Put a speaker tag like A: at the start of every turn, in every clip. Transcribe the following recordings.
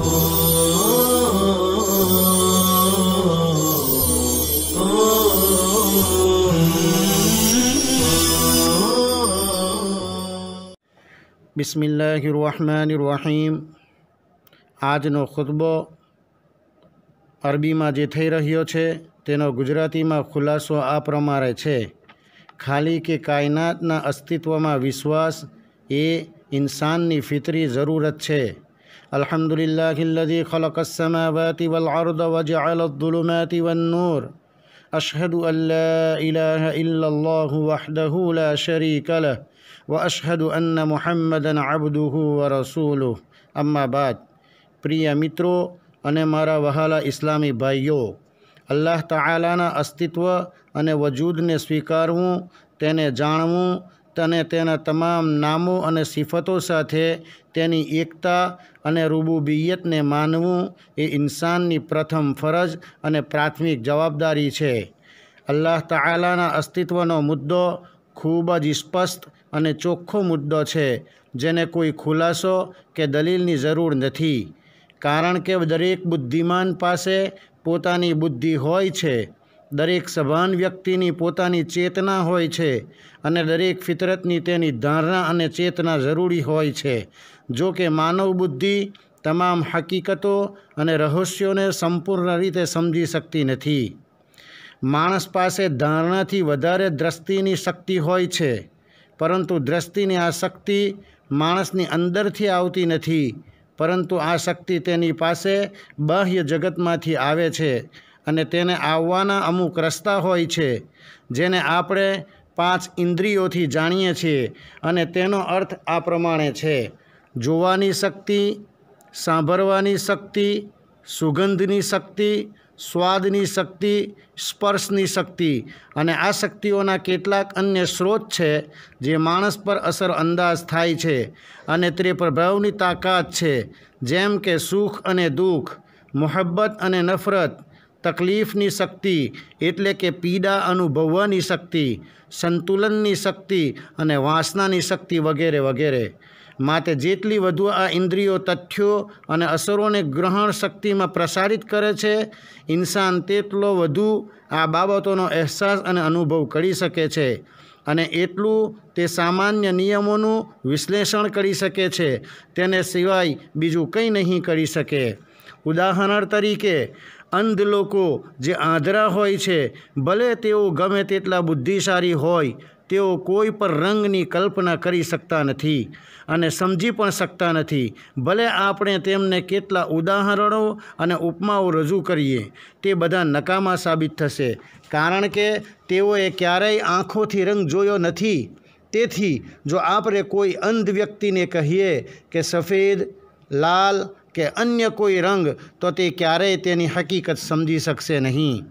A: बिस्मिल्लाहिर्रहमानिर्रहीम। આજનો ખુતબો અરબીમાં જે થઈ રહ્યો છે તેનો ગુજરાતીમાં ખુલાસો આ પ્રમાણે છે: ખાલી કે કાયનાતના અસ્તિત્વમાં વિશ્વાસ એ ઇન્સાનની ફિતરી જરૂરત છે. અલ્હમ્દુલિલ્લાહિલ્લઝી ખલકસ સમાવાતિ વલ અર્દ વજઅલદ ઝુલુમાતિ વન નૂર. અશહદુ અન લા ઇલાહા ઇલ્લલ્લાહુ વહદહુ લા શરીક લહ વ અશહદુ અન્ન મુહમ્મદન અબ્દુહુ વ રસૂલુહ. અમ્મા બાદ. પ્રિય મિત્રો અને મારા વહાલા ઇસ્લામી ભાઈઓ, અલ્લાહ તઆલાના અસ્તિત્વ અને વજૂદને સ્વીકારવું, તેને જાણવું અને તેના તમામ નામો અને સિફતો સાથે તેની એકતા અને રુબુબિયતને માનવું એ ઇન્સાનની પ્રથમ ફરજ અને પ્રાથમિક જવાબદારી છે. અલ્લાહ તઆલાના અસ્તિત્વનો મુદ્દો ખૂબ જ સ્પષ્ટ અને ચોખ્ખો મુદ્દો છે, જેને કોઈ ખુલાસો કે દલીલની જરૂર નથી. કારણ કે દરેક બુદ્ધિમાન પાસે પોતાની બુદ્ધિ હોય છે, દરેક સભાન વ્યક્તિની પોતાની ચેતના હોય છે અને દરેક ફિતરતની તેની ધારણા અને ચેતના જરૂરી હોય છે. જો કે માનવ બુદ્ધિ તમામ હકીકતો અને રહસ્યોને સંપૂર્ણ રીતે સમજી શકતી નથી. માણસ પાસે ધારણાથી વધારે દ્રષ્ટિની શક્તિ હોય છે, પરંતુ દ્રષ્ટિની આ શક્તિ માણસની અંદરથી આવતી નથી, પરંતુ આ શક્તિ તેની પાસે બાહ્ય જગતમાંથી આવે છે અને તેને આવવાના અમુક રસ્તા હોય છે, જેને આપણે 5 ઇન્દ્રિયોથી જાણીએ છીએ. અને તેનો અર્થ આ પ્રમાણે છે: જોવાની શક્તિ, સાંભળવાની શક્તિ, સુગંધની શક્તિ, સ્વાદની શક્તિ, સ્પર્શની શક્તિ. અને આ શક્તિઓના કેટલાક અન્ય સ્ત્રોત છે જે માણસ પર અસર અંદાજ થાય છે અને તે પ્રભાવની તાકાત છે, જેમ કે સુખ અને દુઃખ, મુહબ્બત અને નફરત, તકલીફની શક્તિ એટલે કે પીડા અનુભવવાની શક્તિ, સંતુલનની શક્તિ અને વાસનાની શક્તિ વગેરે વગેરે. માટે જેટલી વધુ આ ઇન્દ્રિયો તથ્યો અને અસરોને ગ્રહણ શક્તિમાં પ્રસારિત કરે છે, ઇન્સાન તેટલો વધુ આ બાબતોનો અહેસાસ અને અનુભવ કરી શકે છે, અને એટલું તે સામાન્ય નિયમોનું વિશ્લેષણ કરી શકે છે. તેને સિવાય બીજું કંઈ નહીં કરી શકે. ઉદાહરણ તરીકે, અંધ લોકો જે આંધળા હોય છે, ભલે તેઓ ગમે તેટલા બુદ્ધિશાળી હોય, તેઓ કોઈ પણ રંગની કલ્પના કરી શકતા નથી અને સમજી પણ શકતા નથી. ભલે આપણે તેમને કેટલા ઉદાહરણો અને ઉપમાઓ રજૂ કરીએ, તે બધા નકામા સાબિત થશે, કારણ કે તેઓએ ક્યારેય આંખોથી રંગ જોયો નથી. તેથી જો આપણે કોઈ અંધ વ્યક્તિને કહીએ કે સફેદ, લાલ કે અન્ય કોઈ રંગ, તો તે ક્યારેય તેની હકીકત સમજી શકશે નહીં.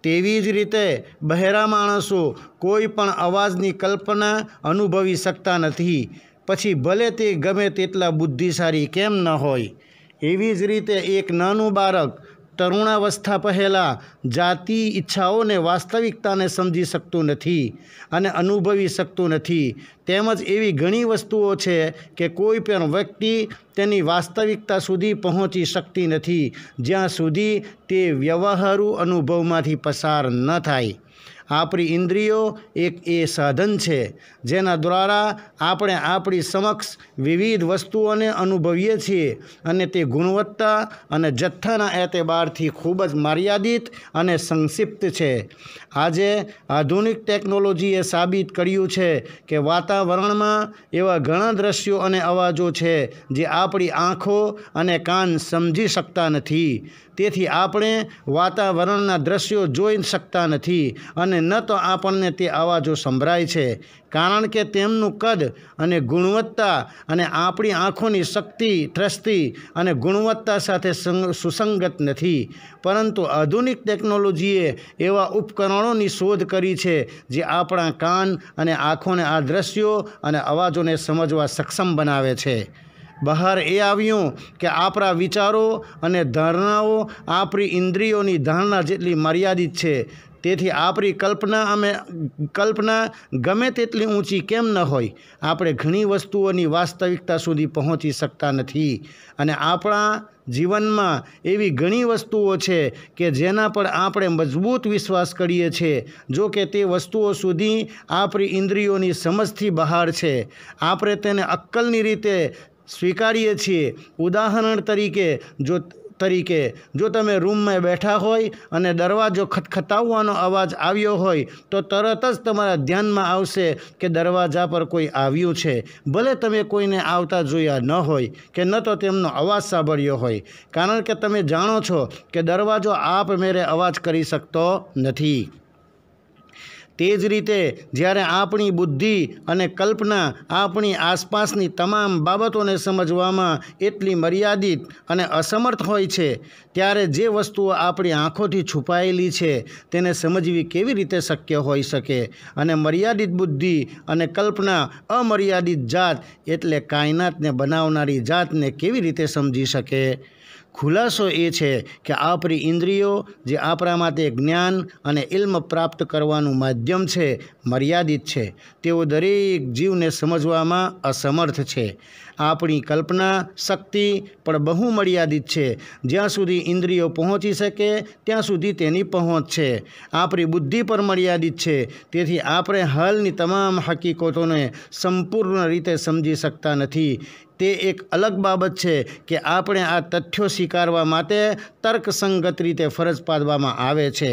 A: તેવી જ રીતે બહેરા માણસો કોઈ પણ અવાજની કલ્પના અનુભવી શકતા નથી, પછી ભલે તે ગમે તેટલા બુદ્ધિશાળી કેમ ન હોય. એવી જ રીતે એક નાનું બાળક તરુણાવસ્થા પહેલાં જાતી ઈચ્છાઓને, વાસ્તવિકતાને સમજી શકતું નથી અને અનુભવી શકતું નથી. તેમજ એવી ઘણી વસ્તુઓ છે કે કોઈ પણ વ્યક્તિ તેની વાસ્તવિકતા સુધી પહોંચી શકતી નથી, જ્યાં સુધી તે વ્યવહારુ અનુભવમાંથી પસાર ન થાય. આપણી ઇન્દ્રિયો એક એ સાધન છે જેના દ્વારા આપણે આપણી સમક્ષ વિવિધ વસ્તુઓને અનુભવીએ છીએ, અને તે ગુણવત્તા અને જથ્થાના એતબારથી ખૂબ જ મર્યાદિત અને સંક્ષિપ્ત છે. આજે આધુનિક ટેકનોલોજીએ સાબિત કર્યું છે કે વાતાવરણમાં એવા ઘણા દ્રશ્યો અને અવાજો છે જે આપણી આંખો અને કાન સમજી શકતા નથી. તેથી આપણે વાતાવરણના દ્રશ્યો જોઈ શકતા નથી અને ન તો આપણને તે અવાજો સંભળાય છે, કારણ કે તેમનું કદ અને ગુણવત્તા અને આપણી આંખોની શક્તિ, દ્રષ્ટિ અને ગુણવત્તા સાથે સુસંગત નથી. પરંતુ આધુનિક ટેકનોલોજીએ એવા ઉપકરણોની શોધ કરી છે જે આપણા કાન અને આંખોને આ દ્રશ્યો અને અવાજોને સમજવા સક્ષમ બનાવે છે. બહાર એ આવ્યું કે આપણા વિચારો અને ધારણાઓ આપણી ઇન્દ્રિયોની ધારણા જેટલી મર્યાદિત છે. તેથી આપણી કલ્પના ગમે તેટલી ઊંચી કેમ ન હોય, આપણે ઘણી વસ્તુઓની વાસ્તવિકતા સુધી પહોંચી શકતા નથી અને આપણા જીવનમાં એવી ઘણી વસ્તુઓ છે કે જેના પર આપણે મજબૂત વિશ્વાસ કરીએ છીએ, જો કે તે વસ્તુઓ સુધી આપણી ઇન્દ્રિયોની સમજથી બહાર છે. આપણે તેને અક્કલની રીતે સ્વીકારીએ છીએ. ઉદાહરણ તરીકે જો તમે રૂમમાં બેઠા હોય અને દરવાજો ખટખટાવવાનો અવાજ આવ્યો હોય તો તરત જ તમારા ધ્યાનમાં આવશે કે દરવાજા પર કોઈ આવ્યું છે, ભલે તમે કોઈને આવતા જોયા ન હોય કે ન તો તેમનો અવાજ સાંભળ્યો હોય, કારણ કે તમે જાણો છો કે દરવાજો આપમેળે અવાજ કરી શકતો નથી. તે જ રીતે જ્યારે આપણી બુદ્ધિ અને કલ્પના આપણી આસપાસની તમામ બાબતોને સમજવામાં એટલી મર્યાદિત અને અસમર્થ હોય છે, ત્યારે જે વસ્તુઓ આપણી આંખોથી છુપાયેલી છે તેને સમજવી કેવી રીતે શક્ય હોઈ શકે? અને મર્યાદિત બુદ્ધિ અને કલ્પના અમર્યાદિત જાત એટલે કાયનાતને બનાવનારી જાતને કેવી રીતે સમજી શકે? ખુલાસો એ છે કે આપણી ઇન્દ્રિયો, જે આપણા માટે જ્ઞાન અને ઇલ્મ પ્રાપ્ત કરવાનું માધ્યમ છે, મર્યાદિત છે. તેઓ દરેક જીવને સમજવામાં અસમર્થ છે. આપણી કલ્પના શક્તિ પણ બહુ મર્યાદિત છે. જ્યાં સુધી ઇન્દ્રિયો પહોંચી શકે ત્યાં સુધી તેની પહોંચ છે. આપણી બુદ્ધિ પર મર્યાદિત છે. તેથી આપણે હાલની તમામ હકીકતોને સંપૂર્ણ રીતે સમજી શકતા નથી. તે એક અલગ બાબત છે કે આપણે આ તથ્યો સ્વીકારવા માટે તર્કસંગત રીતે ફરજ પાડવામાં આવે છે.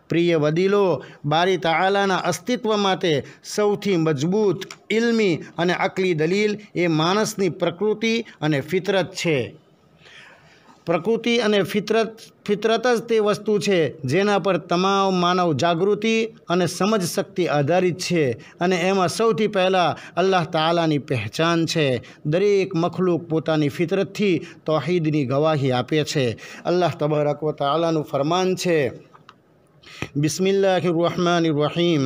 A: પ્રિય વડીલો, બારી તઆલાના અસ્તિત્વ માટે સૌથી મજબૂત ઇલ્મી અને અકલી દલીલ એ માણસની પ્રકૃતિ અને ફિતરત છે. પ્રકૃતિ અને ફિતરત જ તે વસ્તુ છે જેના પર તમામ માનવ જાગૃતિ અને સમજ શક્તિ આધારિત છે, અને એમાં સૌથી પહેલાં અલ્લાહ તાલાની પહેચાન છે. દરેક મખલૂક પોતાની ફિતરતથી તૌહીદની ગવાહી આપે છે. અલ્લાહ તબારક વ તઆલાનું ફરમાન છે, બિસ્મિલ્લાહિર રહમાનિર રહીમ,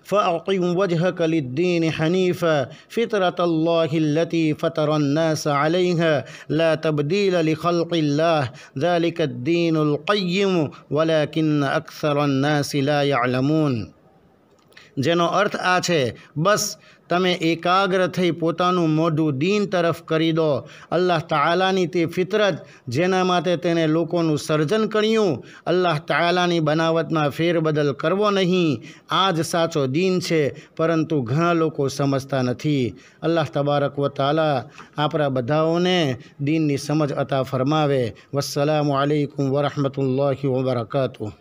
A: فأقم وجهك للدين حنيفا فطرة الله التي فطر الناس عليها لا تبديل لخلق الله ذلك الدين القيم ولكن أكثر الناس لا يعلمون. જેનો અર્થ આ છે, બસ તમે એકાગ્ર થઈ પોતાનું મોઢું દીન તરફ કરી દો. અલ્લાહ તાલાની તે ફિતરત જેના માટે તેને લોકોનું સર્જન કર્યું, અલ્લાહ તાલાની બનાવટમાં ફેરબદલ કરવો નહીં, આ જ સાચો દીન છે, પરંતુ ઘણા લોકો સમજતા નથી. અલ્લાહ તબારક વ તાલા આપણા બધાઓને દીનની સમજ અતા ફરમાવે. વસ્સલામુ અલૈકુમ વરહમતુલ્લાહિ વબરકાતુહ.